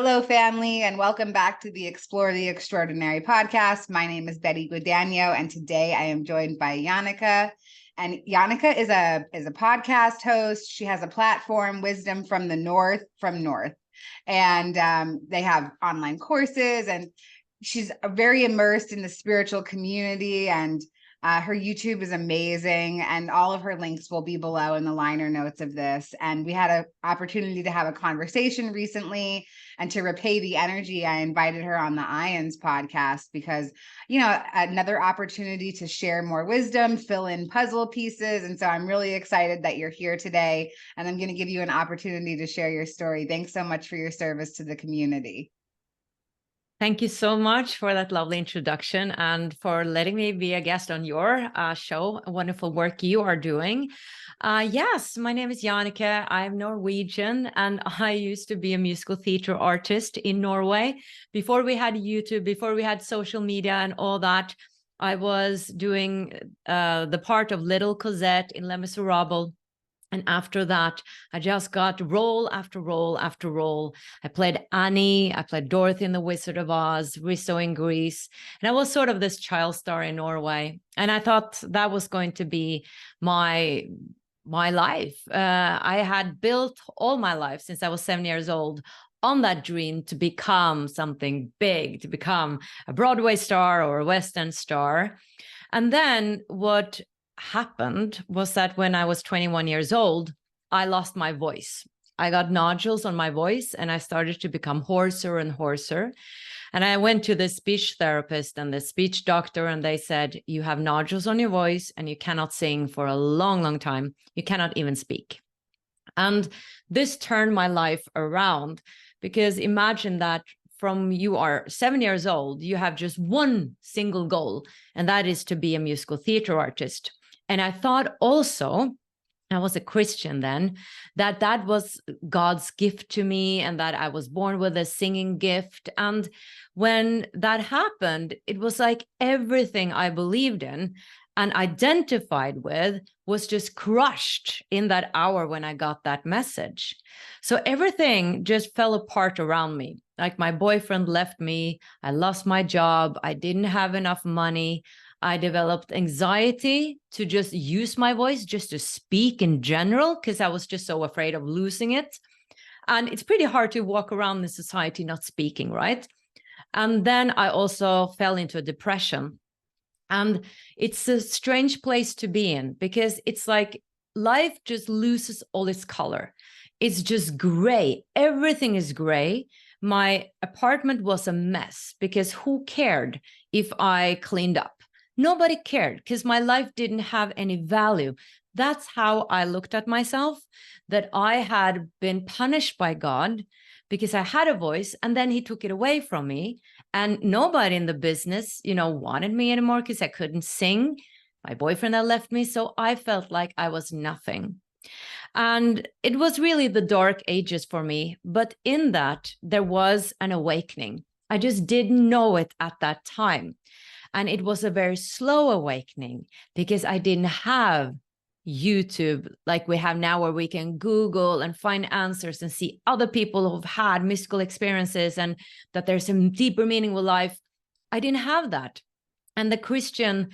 Hello, family, and welcome back to the Explore the Extraordinary podcast. My name is Betty Guadagno, and today I am joined by Jannecke. And Jannecke is a podcast host. She has a platform, Wisdom from the North, and they have online courses, and she's very immersed in the spiritual community, and her YouTube is amazing, and all of her links will be below in the liner notes of this. And we had an opportunity to have a conversation recently, and to repay the energy, I invited her on the IANDS podcast because, another opportunity to share more wisdom, fill in puzzle pieces. And so I'm really excited that you're here today, and I'm going to give you an opportunity to share your story. Thanks so much for your service to the community. Thank you so much for that lovely introduction and for letting me be a guest on your show. Wonderful work you are doing. Yes, my name is Jannecke. I'm Norwegian, and I used to be a musical theater artist in Norway. Before we had YouTube, before we had social media and all that, I was doing the part of Little Cosette in Les Miserables. And after that, I just got role after role after role. I played Annie, I played Dorothy in The Wizard of Oz, Rizzo in Greece. And I was sort of this child star in Norway. And I thought that was going to be my life. I had built all my life since I was 7 years old on that dream to become something big, to become a Broadway star or a West End star. And then what happened was that when I was 21 years old, I lost my voice. I got nodules on my voice, and I started to become hoarser and hoarser. And I went to the speech therapist and the speech doctor, and they said, you have nodules on your voice and you cannot sing for a long, long time. You cannot even speak. And this turned my life around, because imagine that from you are 7 years old, you have just one single goal, and that is to be a musical theater artist. And I thought also, I was a Christian then, that was God's gift to me, and that I was born with a singing gift. And when that happened, it was like everything I believed in and identified with was just crushed in that hour when I got that message. So everything just fell apart around me. Like my boyfriend left me, I lost my job, I didn't have enough money. I developed anxiety to just use my voice, just to speak in general, because I was just so afraid of losing it. And it's pretty hard to walk around in society not speaking, right? And then I also fell into a depression. And it's a strange place to be in, because it's like life just loses all its color. It's just gray. Everything is gray. My apartment was a mess, because who cared if I cleaned up? Nobody cared, because my life didn't have any value. That's how I looked at myself, that I had been punished by God because I had a voice, and then he took it away from me. And nobody in the business, wanted me anymore because I couldn't sing. My boyfriend had left me, so I felt like I was nothing. And it was really the dark ages for me. But in that, there was an awakening. I just didn't know it at that time. And it was a very slow awakening, because I didn't have YouTube like we have now, where we can Google and find answers and see other people who've had mystical experiences and that there's some deeper meaning with life. I didn't have that. And the Christian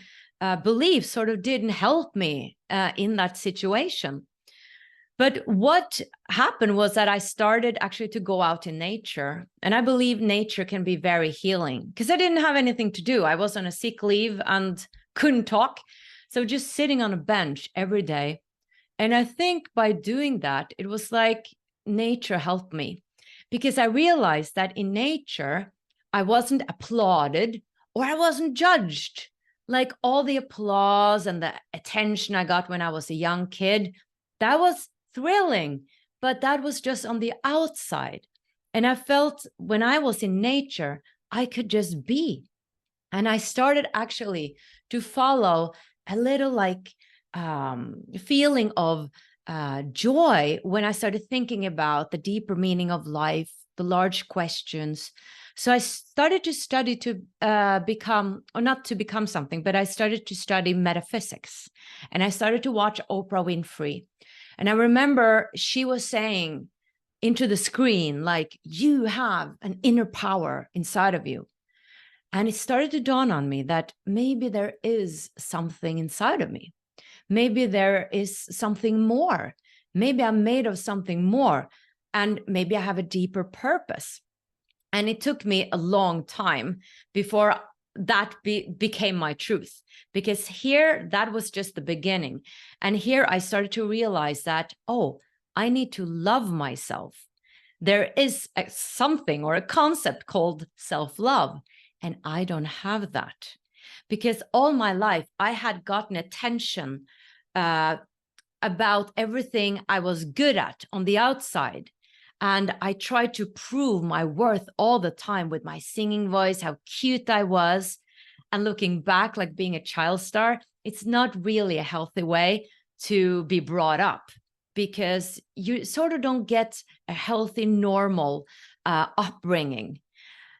belief sort of didn't help me in that situation. But what happened was that I started actually to go out in nature. And I believe nature can be very healing, because I didn't have anything to do. I was on a sick leave and couldn't talk. So just sitting on a bench every day. And I think by doing that, it was like nature helped me, because I realized that in nature, I wasn't applauded or I wasn't judged. Like all the applause and the attention I got when I was a young kid, that was thrilling, but that was just on the outside. And I felt when I was in nature, I could just be. And I started actually to follow a little feeling of joy when I started thinking about the deeper meaning of life, the large questions. So I started to study to become, or not to become something, but I started to study metaphysics. And I started to watch Oprah Winfrey. And I remember she was saying, into the screen, like you have an inner power inside of you. And it started to dawn on me that maybe there is something inside of me. Maybe there is something more. Maybe I'm made of something more. And maybe I have a deeper purpose. And it took me a long time before that became my truth. Because here, that was just the beginning. And here I started to realize that, oh, I need to love myself. There is something or a concept called self-love. And I don't have that. Because all my life, I had gotten attention about everything I was good at on the outside. And I tried to prove my worth all the time with my singing voice, how cute I was. And looking back, like being a child star, it's not really a healthy way to be brought up, because you sort of don't get a healthy, normal upbringing.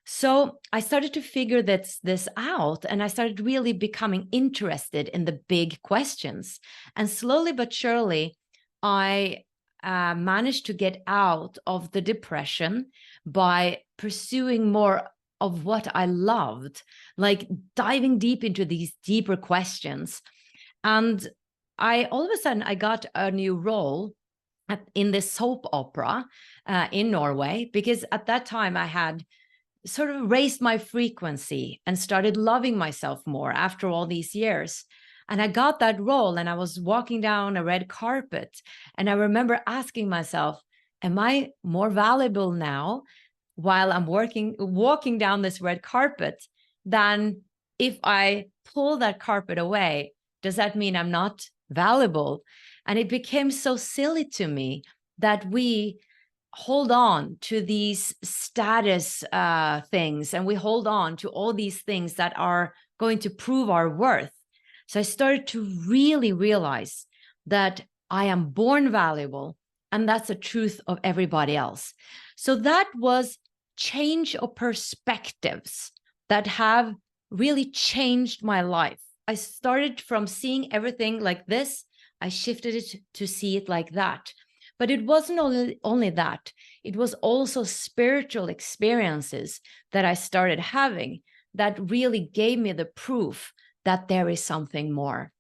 So I started to figure this out, and I started really becoming interested in the big questions. And slowly but surely, I managed to get out of the depression by pursuing more of what I loved, like diving deep into these deeper questions. And all of a sudden, I got a new role in this soap opera in Norway, because at that time I had sort of raised my frequency and started loving myself more after all these years. And I got that role, and I was walking down a red carpet, and I remember asking myself, am I more valuable now while I'm walking down this red carpet than if I pull that carpet away? Does that mean I'm not valuable? And it became so silly to me that we hold on to these status things, and we hold on to all these things that are going to prove our worth. So I started to really realize that I am born valuable, and that's the truth of everybody else. So that was change of perspectives that have really changed my life. I started from seeing everything like this. I shifted it to see it like that. But it wasn't only that. It was also spiritual experiences that I started having that really gave me the proof that there is something more.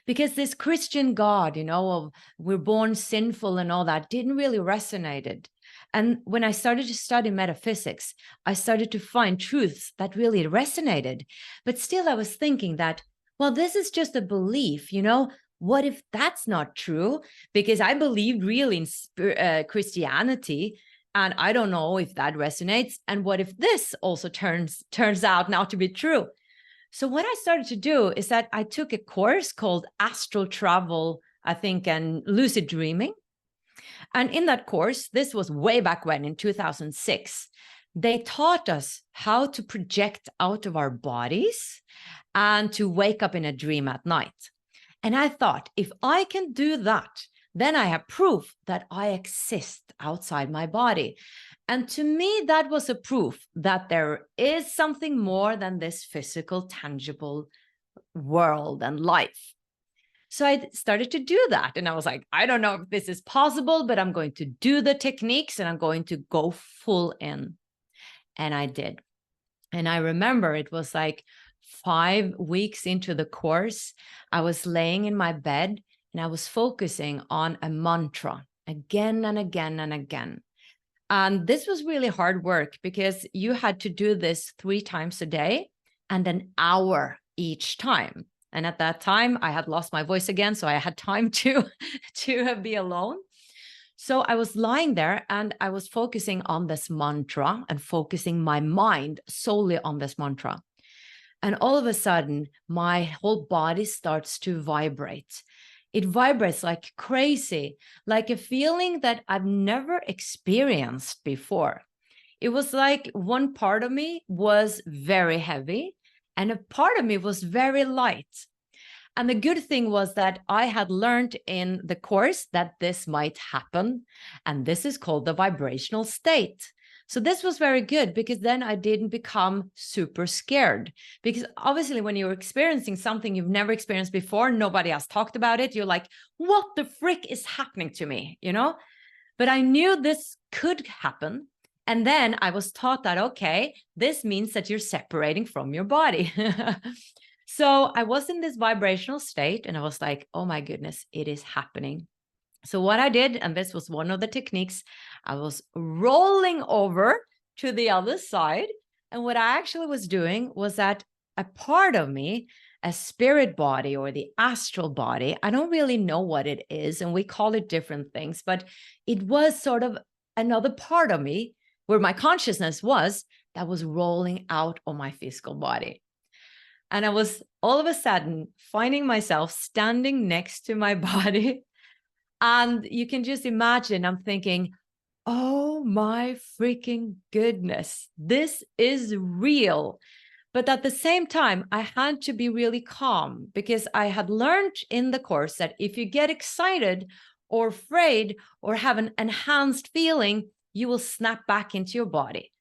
Because this Christian God, of we're born sinful and all that, didn't really resonate. And when I started to study metaphysics, I started to find truths that really resonated. But still I was thinking that, well, this is just a belief, What if that's not true? Because I believed really in Christianity, and I don't know if that resonates. And what if this also turns out not to be true? So what I started to do is that I took a course called Astral Travel, I think, and Lucid Dreaming. And in that course, this was way back when, in 2006, they taught us how to project out of our bodies and to wake up in a dream at night. And I thought, if I can do that, then I have proof that I exist outside my body. And to me, that was a proof that there is something more than this physical, tangible world and life. So I started to do that. And I was like, I don't know if this is possible, but I'm going to do the techniques and I'm going to go full in. And I did. And I remember it was like 5 weeks into the course, I was laying in my bed and I was focusing on a mantra again and again and again. And this was really hard work because you had to do this 3 times a day and an hour each time. And at that time, I had lost my voice again, so I had time to be alone. So I was lying there and I was focusing on this mantra and focusing my mind solely on this mantra. And all of a sudden, my whole body starts to vibrate. It vibrates like crazy, like a feeling that I've never experienced before. It was like one part of me was very heavy and a part of me was very light. And the good thing was that I had learned in the course that this might happen. And this is called the vibrational state. So this was very good because then I didn't become super scared. Because obviously when you're experiencing something you've never experienced before, nobody has talked about it. You're like, what the frick is happening to me, you know? But I knew this could happen. And then I was taught that, okay, this means that you're separating from your body. So I was in this vibrational state and I was like, oh my goodness, it is happening. So what I did, and this was one of the techniques, I was rolling over to the other side. And what I actually was doing was that a part of me, a spirit body or the astral body, I don't really know what it is, and we call it different things, but it was sort of another part of me where my consciousness was, that was rolling out of my physical body. And I was all of a sudden finding myself standing next to my body. And you can just imagine, I'm thinking, oh my freaking goodness, this is real. But at the same time, I had to be really calm, because I had learned in the course that if you get excited or afraid or have an enhanced feeling, you will snap back into your body.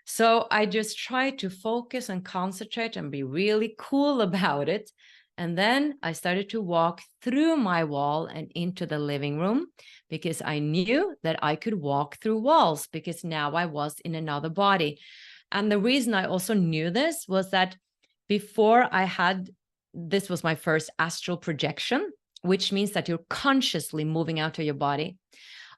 So I just tried to focus and concentrate and be really cool about it. And then I started to walk through my wall and into the living room, because I knew that I could walk through walls, because now I was in another body. And the reason I also knew this was that before this was my first astral projection, which means that you're consciously moving out of your body.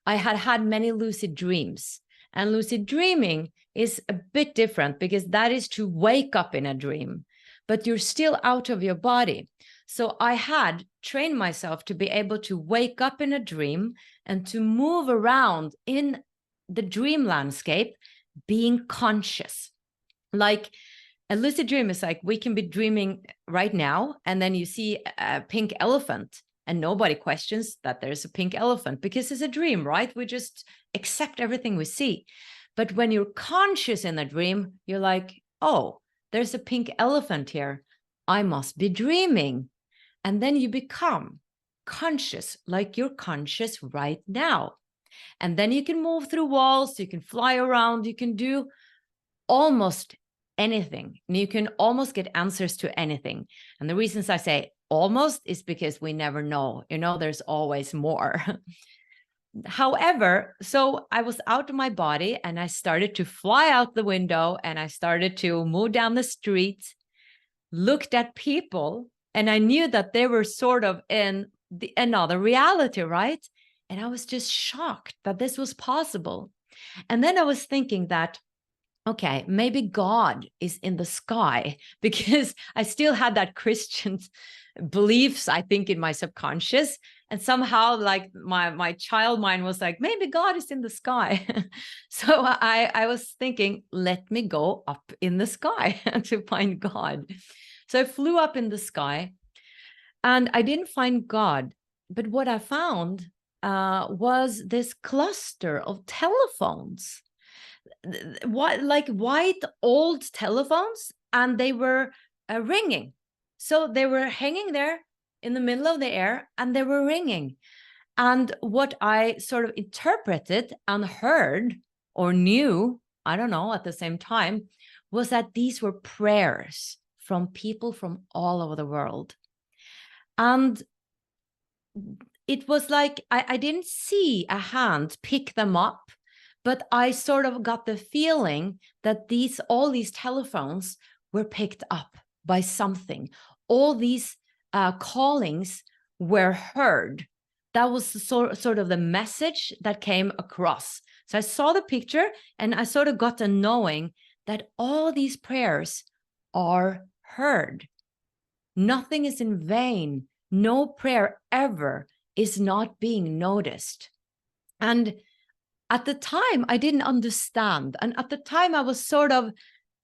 I had had many lucid dreams. And lucid dreaming is a bit different, because that is to wake up in a dream, but you're still out of your body. So I had trained myself to be able to wake up in a dream and to move around in the dream landscape, being conscious. Like a lucid dream is like, we can be dreaming right now, and then you see a pink elephant, and nobody questions that there's a pink elephant, because it's a dream, right? We just accept everything we see. But when you're conscious in a dream, you're like, oh, there's a pink elephant here. I must be dreaming. And then you become conscious, like you're conscious right now. And then you can move through walls, you can fly around, you can do almost anything. And you can almost get answers to anything. And the reasons I say almost is because we never know, there's always more. However, so I was out of my body and I started to fly out the window, and I started to move down the street, looked at people, and I knew that they were sort of in another reality, right? And I was just shocked that this was possible. And then I was thinking that, okay, maybe God is in the sky, because I still had that Christian beliefs, I think, in my subconscious. And somehow, like my child mind was like, maybe God is in the sky. So I was thinking, let me go up in the sky to find God. So I flew up in the sky and I didn't find God. But what I found was this cluster of telephones, like white old telephones, and they were ringing. So they were hanging there in the middle of the air, and they were ringing. And what I sort of interpreted and heard or knew, I don't know, at the same time, was that these were prayers from people from all over the world. And it was like, I didn't see a hand pick them up, but I sort of got the feeling that all these telephones were picked up by something. All these callings were heard. That was sort of the message that came across. So I saw the picture and I sort of got a knowing that all these prayers are heard. Nothing is in vain. No prayer ever is not being noticed. And at the time, I didn't understand. And at the time, I was sort of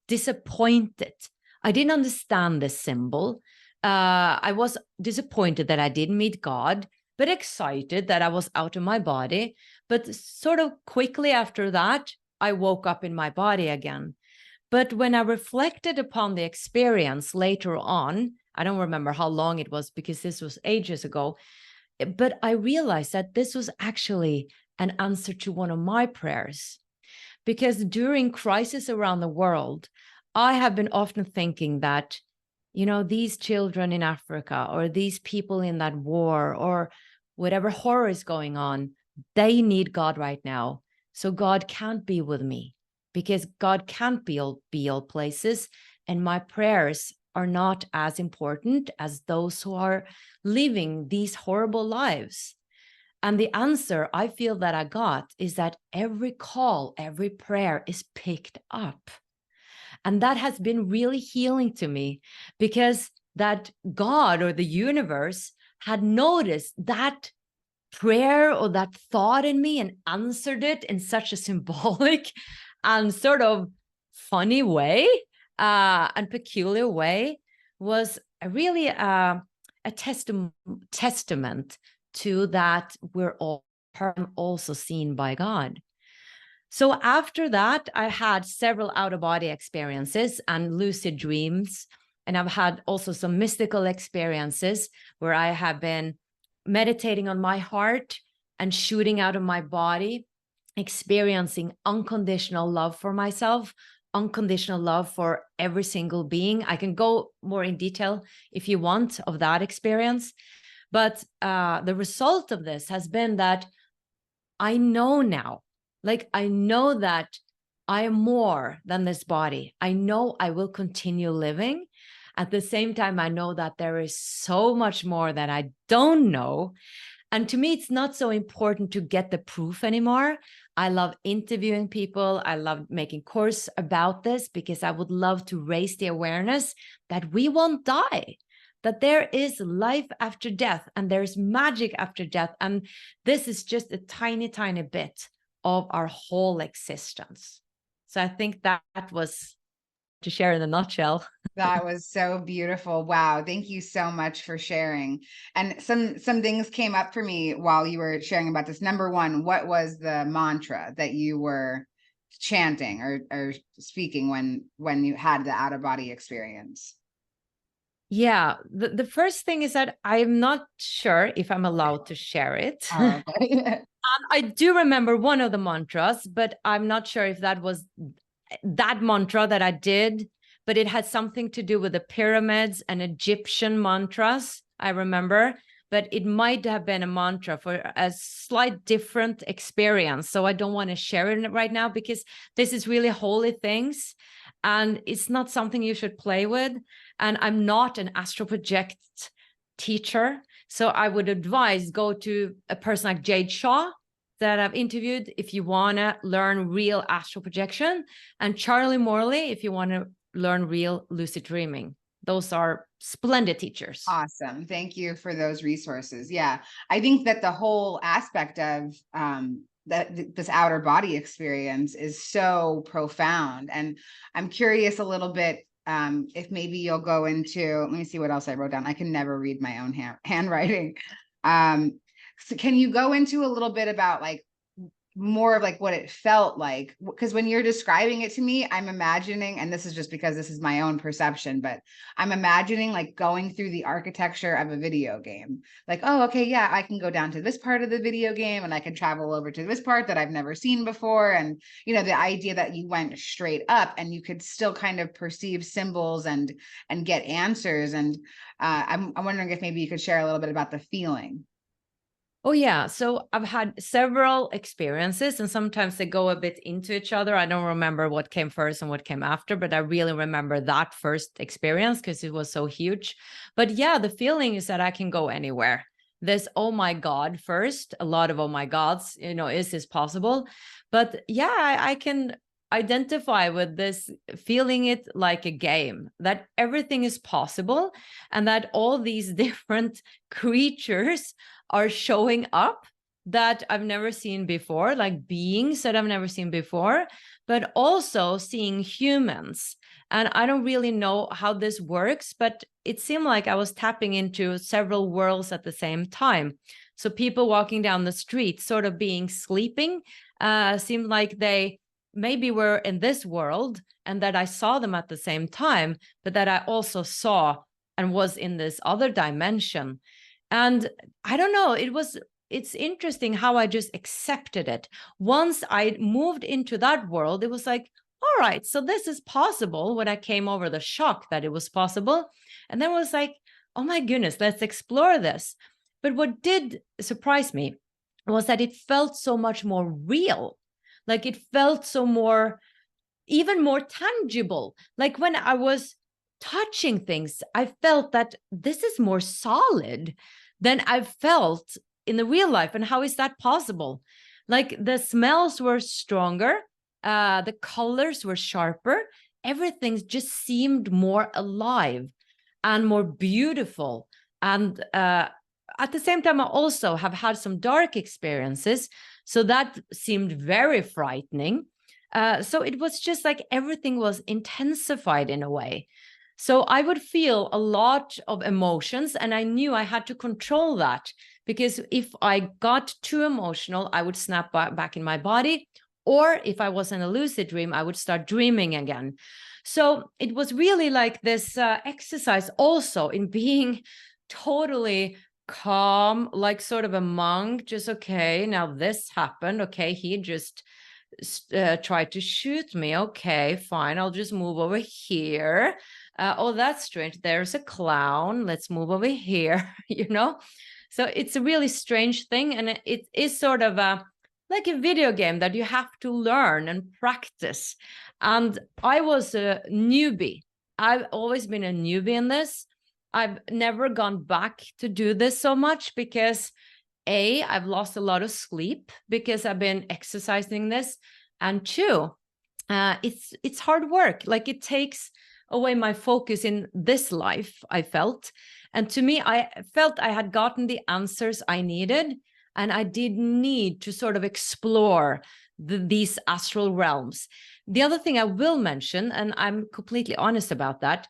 disappointed. I didn't understand this symbol. I was disappointed that I didn't meet God, but excited that I was out of my body. But sort of quickly after that, I woke up in my body again. But when I reflected upon the experience later on, I don't remember how long it was because this was ages ago, but I realized that this was actually an answer to one of my prayers. Because during crisis around the world, I have been often thinking that, these children in Africa or these people in that war or whatever horror is going on, they need God right now. So God can't be with me because God can't be all places. And my prayers are not as important as those who are living these horrible lives. And the answer I feel that I got is that every call, every prayer is picked up. And that has been really healing to me, because that God or the universe had noticed that prayer or that thought in me and answered it in such a symbolic and sort of funny way and peculiar way, was really a testament to that we're all also seen by God. So after that, I had several out-of-body experiences and lucid dreams. And I've had also some mystical experiences where I have been meditating on my heart and shooting out of my body, experiencing unconditional love for myself, unconditional love for every single being. I can go more in detail if you want of that experience. But the result of this has been that I know now, like I know that I am more than this body. I know I will continue living. At the same time, I know that there is so much more that I don't know. And to me, it's not so important to get the proof anymore. I love interviewing people. I love making course about this because I would love to raise the awareness that we won't die, that there is life after death and there's magic after death. And this is just a tiny, tiny bit of our whole existence. So I think that was to share in a nutshell. That was so beautiful. Wow. Thank you so much for sharing. And some things came up for me while you were sharing about this. Number one, what was the mantra that you were chanting or speaking when you had the out-of-body experience? Yeah, the first thing is that I'm not sure if I'm allowed to share it. Oh, okay. I do remember one of the mantras, but I'm not sure if that was that mantra that I did, but it had something to do with the pyramids and Egyptian mantras, I remember. But it might have been a mantra for a slight different experience. So I don't want to share it right now because this is really holy things. And it's not something you should play with. And I'm not an astral project teacher. So I would advise go to a person like Jade Shaw that I've interviewed if you want to learn real astral projection, and Charlie Morley if you want to learn real lucid dreaming. Those are splendid teachers. Awesome. Thank you for those resources. Yeah. I think that the whole aspect of this outer body experience is so profound. And I'm curious a little bit if maybe you'll go into, let me see what else I wrote down. I can never read my own handwriting. So can you go into a little bit about like more of like what it felt like? Because when you're describing it to me, I'm imagining, and this is just because this is my own perception, but I'm imagining like going through the architecture of a video game. Like, oh, okay, yeah, I can go down to this part of the video game and I can travel over to this part that I've never seen before. And, you know, the idea that you went straight up and you could still kind of perceive symbols and get answers. And I'm wondering if maybe you could share a little bit about the feeling. Oh, yeah. So I've had several experiences and sometimes they go a bit into each other. I don't remember what came first and what came after, but I really remember that first experience because it was so huge. But yeah, the feeling is that I can go anywhere. There's, oh my God, first, a lot of oh my gods, you know, is this possible? But yeah, I can identify with this, feeling it like a game, that everything is possible and that all these different creatures are showing up that I've never seen before, like beings that I've never seen before, but also seeing humans. And I don't really know how this works, but it seemed like I was tapping into several worlds at the same time. So people walking down the street, sort of being sleeping, seemed like they maybe were in this world and that I saw them at the same time, but that I also saw and was in this other dimension. And I don't know, it's interesting how I just accepted it. Once I moved into that world, it was like, all right, so this is possible. When I came over the shock that it was possible. And then it was like, oh my goodness, let's explore this. But what did surprise me was that it felt so much more real. Like it felt so more, even more tangible. Like when I was touching things, I felt that this is more solid than I've felt in the real life. And how is that possible? Like the smells were stronger, the colors were sharper, everything just seemed more alive and more beautiful. And at the same time, I also have had some dark experiences, so that seemed very frightening. So it was just like everything was intensified in a way. So I would feel a lot of emotions, and I knew I had to control that, because if I got too emotional, I would snap back in my body. Or if I was in a lucid dream, I would start dreaming again. So it was really like this exercise also in being totally calm, like sort of a monk, just, okay, now this happened. Okay, he just tried to shoot me. Okay, fine, I'll just move over here. Oh, that's strange. There's a clown. Let's move over here, you know? So it's a really strange thing. And it is sort of like a video game that you have to learn and practice. And I was a newbie. I've always been a newbie in this. I've never gone back to do this so much because I've lost a lot of sleep because I've been exercising this. And two, it's hard work. Like it takes away my focus in this life, I felt. And to me, I felt I had gotten the answers I needed, and I didn't need to sort of explore these astral realms. The other thing I will mention, and I'm completely honest about that,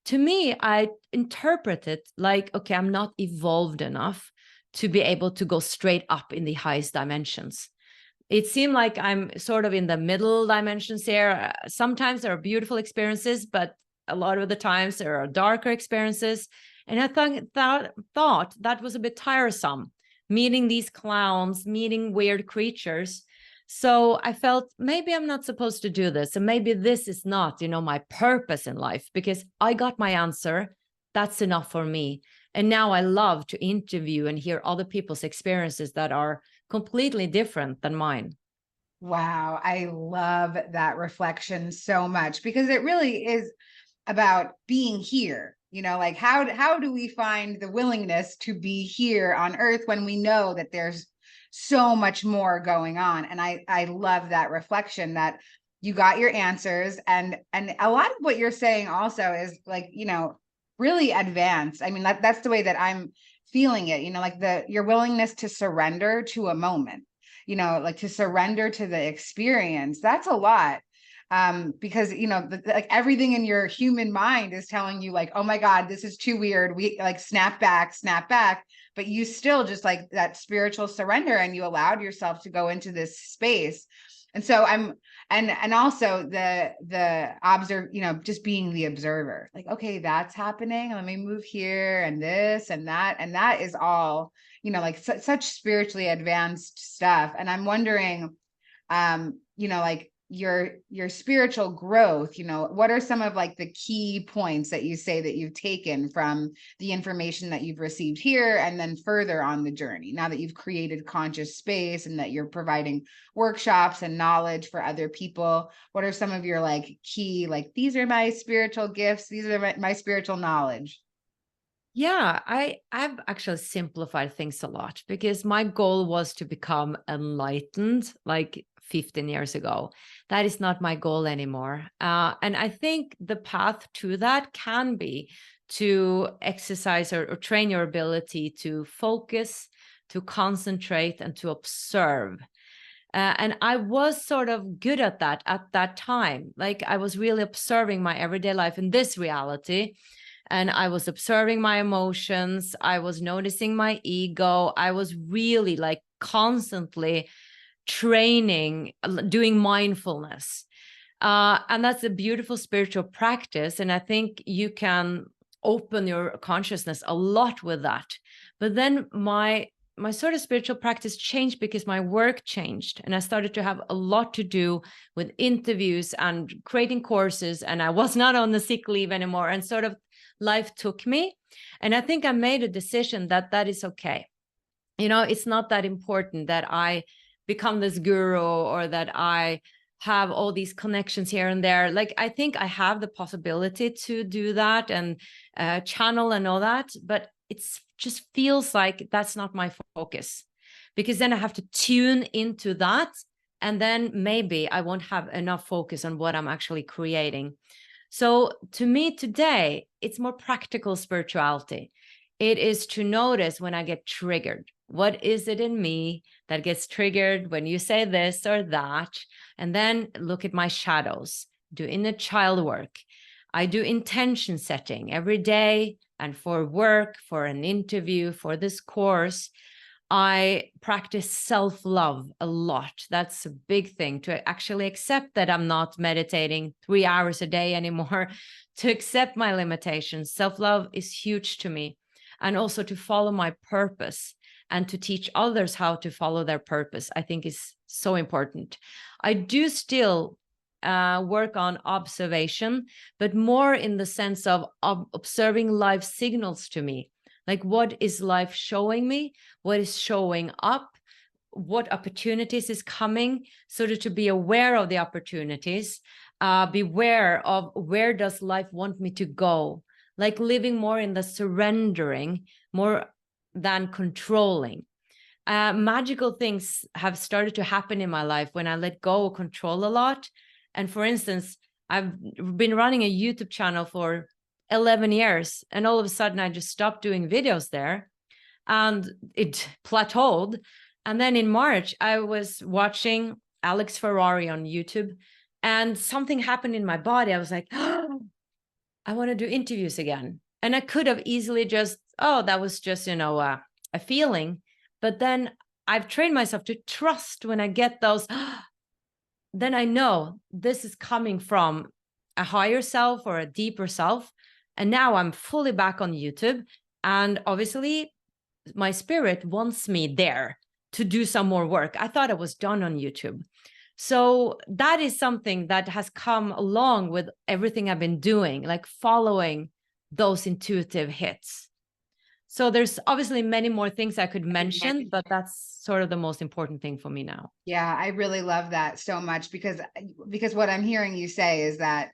to me, I interpret it like, okay, I'm not evolved enough to be able to go straight up in the highest dimensions. It seemed like I'm sort of in the middle dimensions here. Sometimes there are beautiful experiences, but a lot of the times there are darker experiences. And I thought that was a bit tiresome, meeting these clowns, meeting weird creatures. So I felt maybe I'm not supposed to do this. And maybe this is not, my purpose in life, because I got my answer. That's enough for me. And now I love to interview and hear other people's experiences that are completely different than mine. Wow, I love that reflection so much, because it really is about being here. Like how do we find the willingness to be here on earth when we know that there's so much more going on? And I love that reflection that you got your answers. And a lot of what you're saying also is like, really advanced. I mean, that's the way that I'm feeling it, like your willingness to surrender to a moment, like to surrender to the experience. That's a lot. Because, like everything in your human mind is telling you like, oh my God, this is too weird. We like snap back, but you still just like that spiritual surrender, and you allowed yourself to go into this space. And so and also the observe, just being the observer, like, okay, that's happening. Let me move here and this and that is all, like such spiritually advanced stuff. And I'm wondering, like your spiritual growth, what are some of like the key points that you say that you've taken from the information that you've received here, and then further on the journey, now that you've created conscious space and that you're providing workshops and knowledge for other people? What are some of your like key, like, these are my spiritual gifts, these are my spiritual knowledge? Yeah, I've actually simplified things a lot, because my goal was to become enlightened like 15 years ago. That is not my goal anymore. And I think the path to that can be to exercise or train your ability to focus, to concentrate, and to observe. And I was sort of good at that time. Like I was really observing my everyday life in this reality. And I was observing my emotions. I was noticing my ego. I was really like constantly training, doing mindfulness. And that's a beautiful spiritual practice. And I think you can open your consciousness a lot with that. But then my sort of spiritual practice changed because my work changed, and I started to have a lot to do with interviews and creating courses, and I was not on the sick leave anymore, and sort of life took me. And I think I made a decision that is okay. it's not that important that I become this guru or that I have all these connections here and there. Like, I think I have the possibility to do that and channel and all that, but it's just feels like that's not my focus, because then I have to tune into that, and then maybe I won't have enough focus on what I'm actually creating. So to me today, it's more practical spirituality. It is to notice when I get triggered. What is it in me that gets triggered when you say this or that? And then look at my shadows, do inner child work. I do intention setting every day, and for work, for an interview, for this course, I practice self-love a lot. That's a big thing, to actually accept that I'm not meditating 3 hours a day anymore, to accept my limitations. Self-love is huge to me. And also to follow my purpose and to teach others how to follow their purpose, I think is so important. I do still work on observation, but more in the sense of observing life signals to me. Like, what is life showing me? What is showing up? What opportunities is coming? So to be aware of the opportunities, beware of where does life want me to go? Like living more in the surrendering, more than controlling. Magical things have started to happen in my life when I let go of control a lot. And for instance, I've been running a YouTube channel for 11 years, and all of a sudden I just stopped doing videos there, and it plateaued. And then in March, I was watching Alex Ferrari on YouTube, and something happened in my body. I was like, oh, I want to do interviews again. And I could have easily just, oh, that was just, a feeling. But then I've trained myself to trust when I get those, then I know this is coming from a higher self or a deeper self. And now I'm fully back on YouTube. And obviously my spirit wants me there to do some more work. I thought I was done on YouTube. So that is something that has come along with everything I've been doing, like following those intuitive hits. So there's obviously many more things I could mention, but that's sort of the most important thing for me now. Yeah, I really love that so much, because what I'm hearing you say is that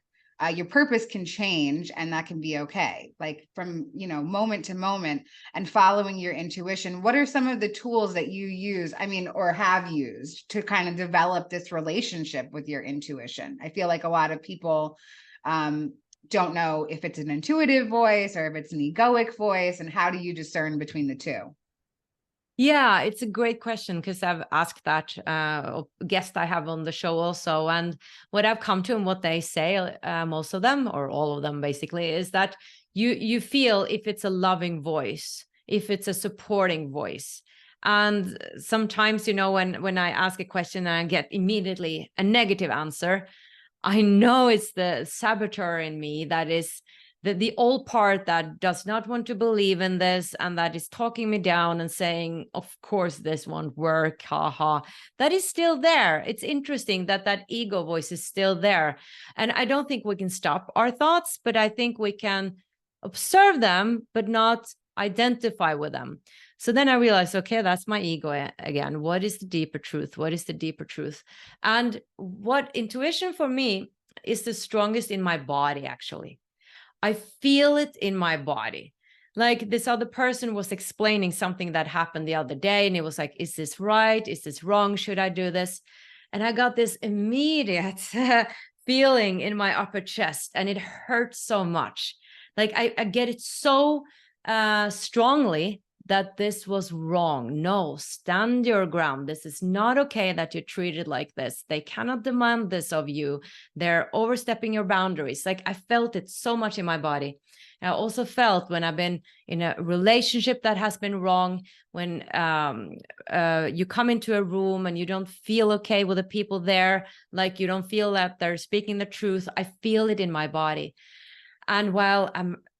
your purpose can change, and that can be okay. Like from, moment to moment, and following your intuition. What are some of the tools that you use, or have used, to kind of develop this relationship with your intuition? I feel like a lot of people don't know if it's an intuitive voice or if it's an egoic voice, and how do you discern between the two? Yeah, it's a great question, because I've asked that guest I have on the show also. And what I've come to, and what they say, most of them or all of them basically, is that you feel if it's a loving voice, if it's a supporting voice. And sometimes, when I ask a question and I get immediately a negative answer, I know it's the saboteur in me that is the old part that does not want to believe in this, and that is talking me down and saying, of course, this won't work, haha. That is still there. It's interesting that ego voice is still there. And I don't think we can stop our thoughts, but I think we can observe them, but not identify with them. So then I realized, okay, that's my ego again. What is the deeper truth? What is the deeper truth? And what intuition for me is the strongest in my body, actually. I feel it in my body. Like this other person was explaining something that happened the other day, and it was like, is this right? Is this wrong? Should I do this? And I got this immediate feeling in my upper chest, and it hurts so much. Like I get it so strongly that this was wrong. No, stand your ground. This is not okay that you're treated like this. They cannot demand this of you. They're overstepping your boundaries. Like I felt it so much in my body. I also felt when I've been in a relationship that has been wrong, when you come into a room and you don't feel okay with the people there, like you don't feel that they're speaking the truth. I feel it in my body. And while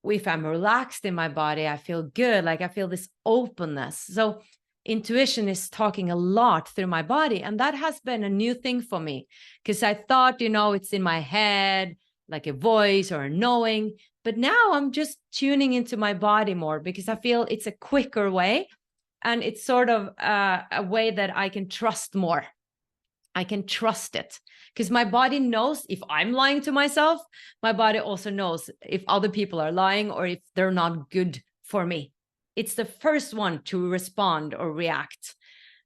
if I'm relaxed in my body, I feel good. Like I feel this openness. So intuition is talking a lot through my body. And that has been a new thing for me, because I thought, it's in my head, like a voice or a knowing. But now I'm just tuning into my body more, because I feel it's a quicker way And it's sort of a way that I can trust more. I can trust it because my body knows if I'm lying to myself, my body also knows if other people are lying or if they're not good for me. It's the first one to respond or react.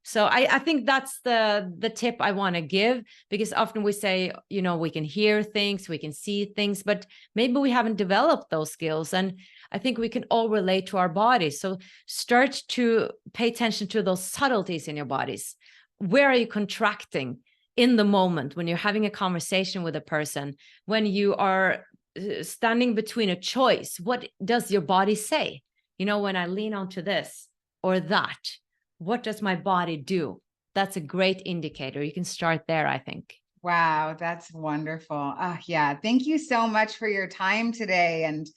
So I think that's the tip I want to give, because often we say, you know, we can hear things, we can see things, but maybe we haven't developed those skills. And I think we can all relate to our bodies. So start to pay attention to those subtleties in your bodies. Where are you contracting in the moment when you're having a conversation with a person, when you are standing between a choice? What does your body say? You know, when I lean onto this or that, what does my body do? That's a great indicator. You can start there, I think. Wow, that's wonderful. Yeah, thank you so much for your time today and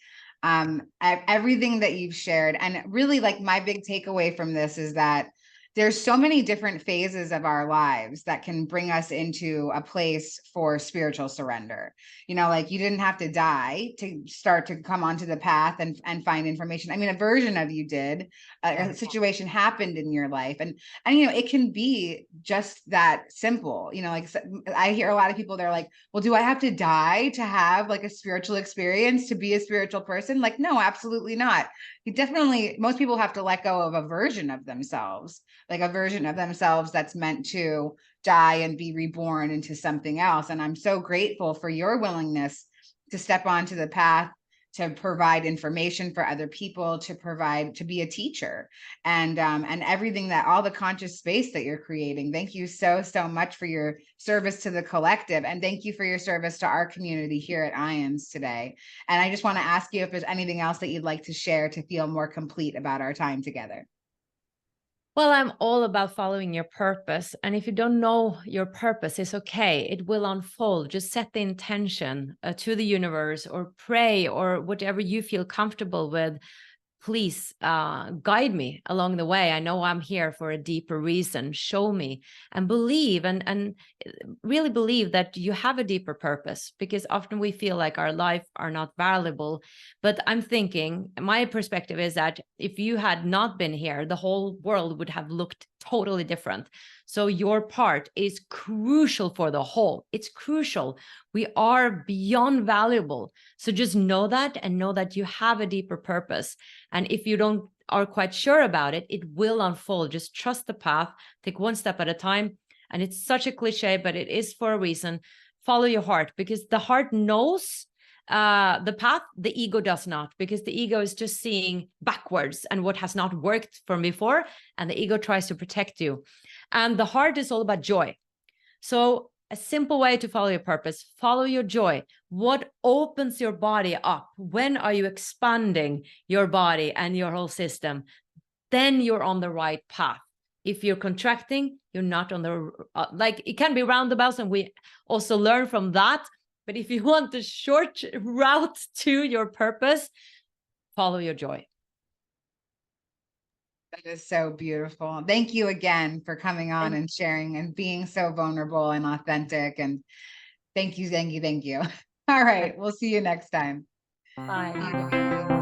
everything that you've shared. And really, like, my big takeaway from this is that there's so many different phases of our lives that can bring us into a place for spiritual surrender. You know, like, you didn't have to die to start to come onto the path and find information. I mean, a version of you did. A situation happened in your life, and you know, it can be just that simple. You know, like, I hear a lot of people, they're like, well, do I have to die to have like a spiritual experience, to be a spiritual person? Like, no, absolutely not. You definitely, most people have to let go of a version of themselves, like a version of themselves that's meant to die and be reborn into something else. And I'm so grateful for your willingness to step onto the path, to provide information for other people, to be a teacher, and everything, that all the conscious space that you're creating. Thank you so much for your service to the collective, and thank you for your service to our community here at IANDS today. And I just want to ask you if there's anything else that you'd like to share to feel more complete about our time together. Well, I'm all about following your purpose. And if you don't know your purpose, it's okay. It will unfold. Just set the intention to the universe, or pray, or whatever you feel comfortable with. Please guide me along the way. I know I'm here for a deeper reason. Show me, and believe, and really believe that you have a deeper purpose, because often we feel like our life are not valuable. But I'm thinking, my perspective is that if you had not been here, the whole world would have looked totally different. So your part is crucial for the whole. It's crucial. We are beyond valuable. So just know that, and know that you have a deeper purpose. And if you are quite sure about it, it will unfold. Just trust the path, take one step at a time. And it's such a cliche, but it is for a reason. Follow your heart, because the heart knows the path, the ego does not, because the ego is just seeing backwards and what has not worked from before, and the ego tries to protect you. And the heart is all about joy. So a simple way to follow your purpose: follow your joy. What opens your body up? When are you expanding your body and your whole system? Then you're on the right path. If you're contracting, you're not on the like, it can be roundabouts, and we also learn from that. But if you want the short route to your purpose, follow your joy. That is so beautiful. Thank you again for coming on and sharing and being so vulnerable and authentic. And thank you. All right. We'll see you next time. Bye.